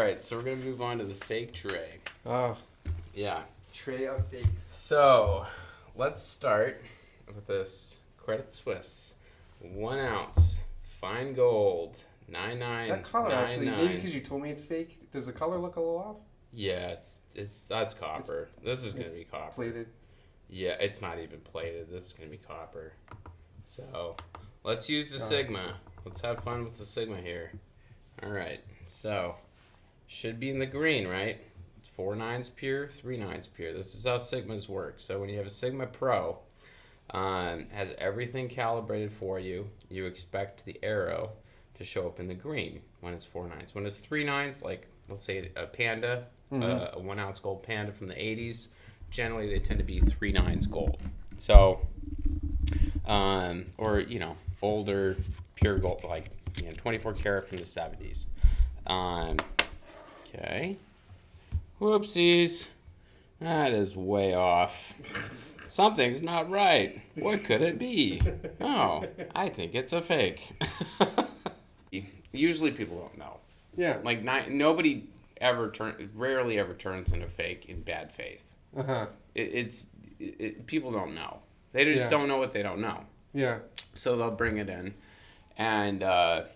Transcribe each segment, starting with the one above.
right, so we're going to move on to the fake tray. Oh. Yeah. Tray of fakes. So, let's start with this Credit Suisse 1 ounce fine gold 99. That color actually, maybe because you told me it's fake. Does the color look a little off? Yeah, that's copper. This is going to be copper. Plated. Yeah, it's not even plated. This is going to be copper. So, let's use the Sigma. Let's have fun with the Sigma here. All right. So, should be in the green, right? It's 4 nines pure, 3 nines pure. This is how Sigmas work. So, when you have a Sigma Pro, has everything calibrated for you, you expect the arrow to show up in the green when it's 4 nines. When it's 3 nines, like let's say a Panda, a 1 ounce gold Panda from the 80s, generally they tend to be 3 nines gold. So, or older pure gold, like 24 karat from the 70s. Okay. Whoopsies. That is way off. Something's not right. What could it be? Oh, I think it's a fake. Usually people don't know. Yeah. Like nobody rarely ever turns in a fake in bad faith. Uh-huh. People don't know. They just don't know what they don't know. Yeah. So they'll bring it in, and our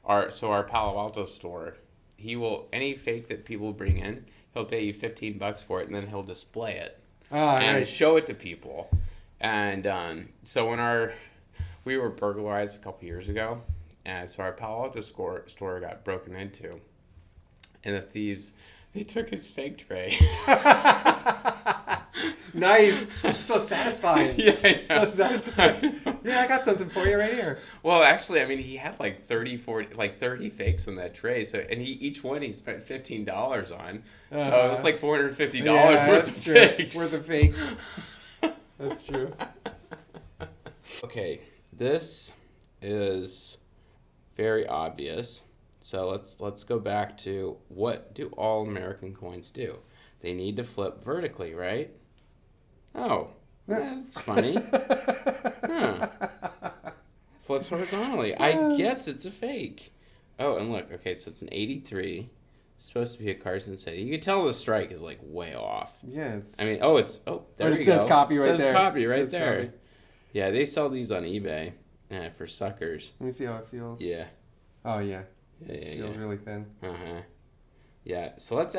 Palo Alto store, any fake that people bring in, he'll pay you $15 for it, and then he'll display it and show it to people. And so when we were burglarized a couple years ago, and so our Palo Alto store got broken into, and the thieves, they took his fake tray. Nice. It's so satisfying. Yeah. So satisfying. Yeah, I got something for you right here. Well, actually, I mean, he had like 30 fakes on that tray. So, and each one he spent $15 on. So it's like $450 worth of fakes. Worth of fakes. That's true. Okay, this is very obvious. So let's go back to, what do all American coins do? They need to flip vertically, right? Oh, that's funny. Huh. Flips horizontally. I guess it's a fake. Oh, and look. Okay, so it's an 83. It's supposed to be a Carson City. You can tell the strike is like way off. Yeah. It's... I mean, there you go. It says copy right there. It says copy right there. Copy. Yeah, they sell these on eBay for suckers. Let me see how it feels. Yeah. Oh, yeah. It feels really thin. Uh-huh. Yeah, so let's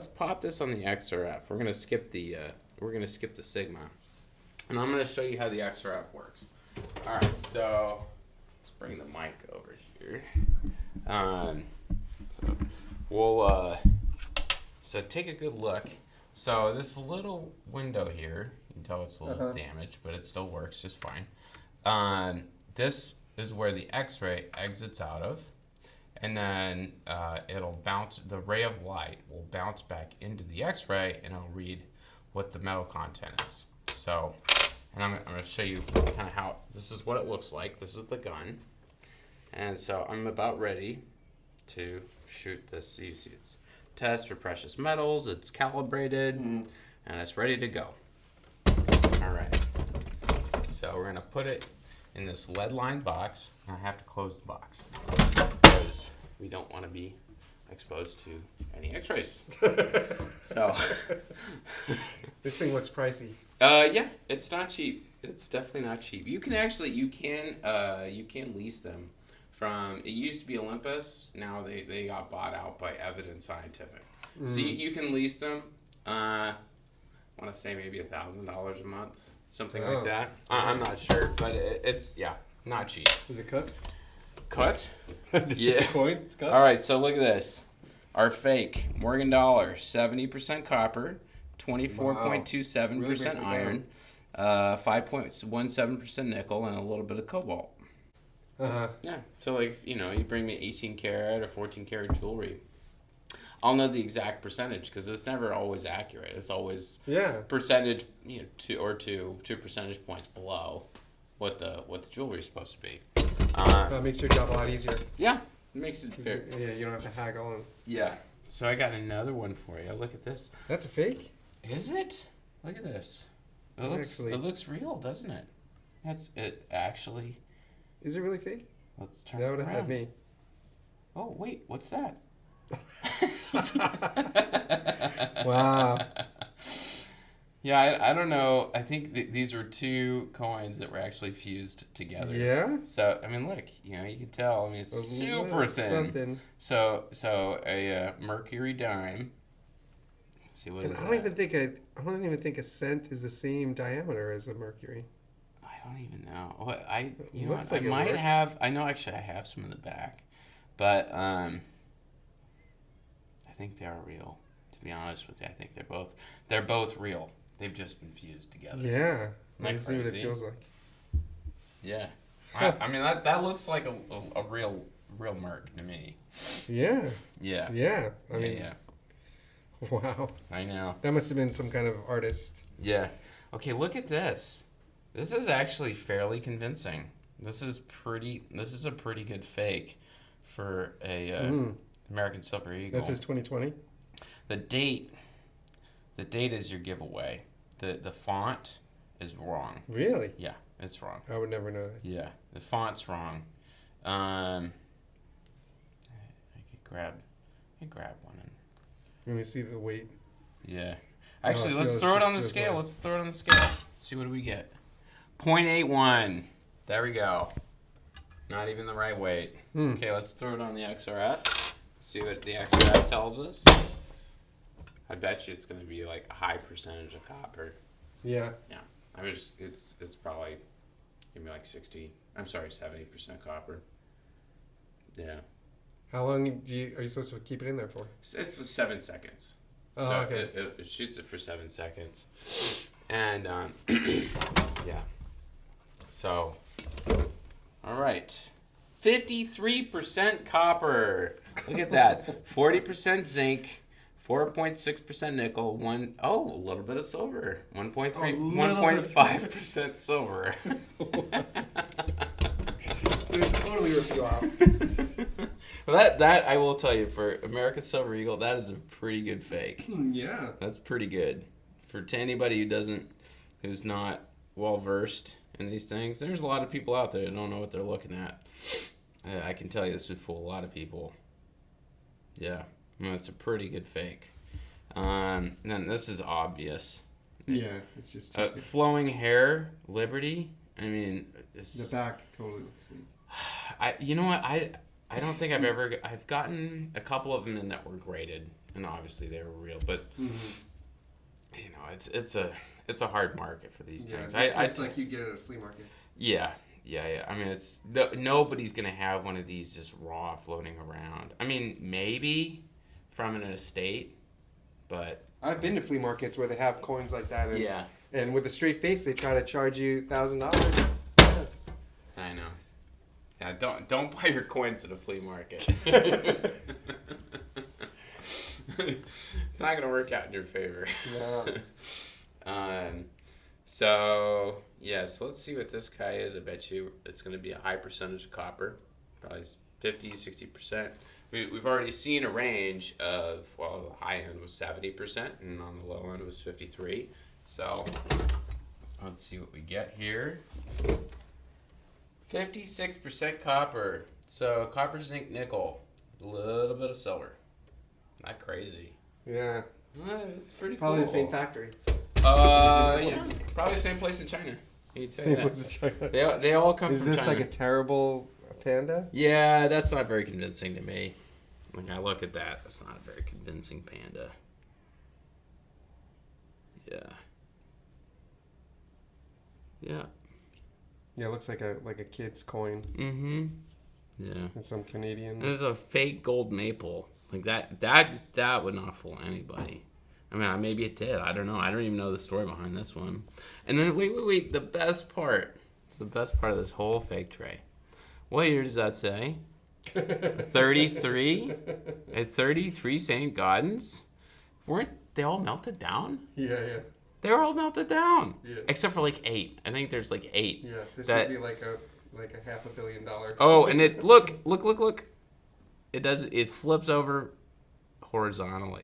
pop this on the XRF. We're gonna skip the Sigma, and I'm gonna show you how the XRF works. All right, so let's bring the mic over here. So take a good look. So this little window here, you can tell it's a little damaged, but it still works just fine. This is where the X-ray exits out of. And then it'll bounce, the ray of light will bounce back into the X-ray, and it'll read what the metal content is. So, and I'm going to show you kind of how, this is what it looks like. This is the gun. And so I'm about ready to shoot this. You see it's test for precious metals, it's calibrated, and it's ready to go. All right. So we're going to put it in this lead-lined box, and I have to close the box because we don't want to be exposed to any X-rays. So this thing looks pricey. Yeah, it's not cheap. It's definitely not cheap. You can lease them from. It used to be Olympus. Now they got bought out by Evidence Scientific. So you can lease them. I want to say maybe $1,000 a month. Something like that. I'm not sure, but it's not cheap. Is it cooked? Cooked? Yeah. Coin? It's cooked? All right, so look at this. Our fake Morgan dollar, 70% copper, 24.27% iron, 5.17% nickel, and a little bit of cobalt. Uh-huh. Yeah. So you bring me 18 karat or 14 karat jewelry. I'll know the exact percentage because it's never always accurate. It's always percentage, 2 percentage points below what the jewelry is supposed to be. That makes your job a lot easier. Yeah, it makes it fair. Yeah, you don't have to haggle. Yeah. So I got another one for you. Look at this. That's a fake? Is it? Look at this. It looks real, doesn't it? That's it. Actually. Is it really fake? Let's turn. That would have around. had me. Oh wait, what's that? Wow. Yeah, I don't know. I think these were two coins that were actually fused together. Yeah? So, I mean, look, you can tell. I mean, it's super thin. Something. So a Mercury dime. Let's see, what is that? I don't even think a cent is the same diameter as a mercury. I don't even know. What I Like have. I know actually I have some in the back, but I think they are real. To be honest with you, I think they're both real. They've just been fused together. Yeah. Let's see what it feels like. Yeah. I mean, that looks like a real Merc to me. Yeah. Yeah. Yeah. I mean, yeah. Wow. I know. That must have been some kind of artist. Yeah. Okay, look at this. This is actually fairly convincing. This is a pretty good fake for a American Silver Eagle. This is 2020? The date is your giveaway. The font is wrong. Really? Yeah, it's wrong. I would never know that. Yeah, the font's wrong. I could grab one. Let me see the weight. Yeah. Actually, let's throw it on the scale. Let's throw it on the scale. See what do we get. 0.81. There we go. Not even the right weight. Okay, let's throw it on the XRF. See what the XRF tells us. I bet you it's going to be like a high percentage of copper. Yeah. Yeah. I mean, it's probably going to be like 70% copper. Yeah. How long are you supposed to keep it in there for? It's 7 seconds. Oh, so okay. It shoots it for 7 seconds. And, yeah. So, all right. 53% copper. Look at that. 40% zinc, 4.6% nickel, a little bit of silver. 1.5% silver. It totally ripped you off. Well, that I will tell you, for American Silver Eagle, that is a pretty good fake. Yeah. That's pretty good. To anybody who's not well versed in these things, there's a lot of people out there that don't know what they're looking at. I can tell you this would fool a lot of people. Yeah, it's a pretty good fake. And then this is obvious. Yeah, it's just flowing hair, Liberty. I mean, the back totally looks sweet. You know what? I don't think I've gotten a couple of them in that were graded, and obviously they were real. But it's a hard market for these things. It's like you get it at a flea market. Yeah. I mean, nobody's gonna have one of these just raw floating around. I mean, maybe from an estate, but I've been to flea markets where they have coins like that. And, yeah. And with a straight face, they try to charge you $1,000. I know. Yeah, don't buy your coins at a flea market. It's not gonna work out in your favor. No. So let's see what this guy is. I bet you it's gonna be a high percentage of copper, probably 50-60%. We've already seen a range of, the high end was 70%, and on the low end was 53%. So let's see what we get here. 56% copper. So copper, zinc, nickel, a little bit of silver. Not crazy. Yeah. It's pretty Probably cool. the same factory. Yeah, probably the same place in China. Same place in China. They all come from China. Is this like a terrible panda? Yeah, that's not very convincing to me. When I look at that, that's not a very convincing panda. Yeah. Yeah. Yeah, it looks like a kid's coin. Mm-hmm. Yeah. And some Canadian. There's a fake gold maple. Like that would not fool anybody. I mean, maybe it did. I don't know. I don't even know the story behind this one. And then wait. The best part. It's the best part of this whole fake tray. What year does that say? 33? At 33 St. Gaudens? Weren't they all melted down? Yeah. They were all melted down. Yeah. Except for like 8. I think there's like 8. Yeah, this would be like a $500 million. Oh, and it look. It flips over horizontally.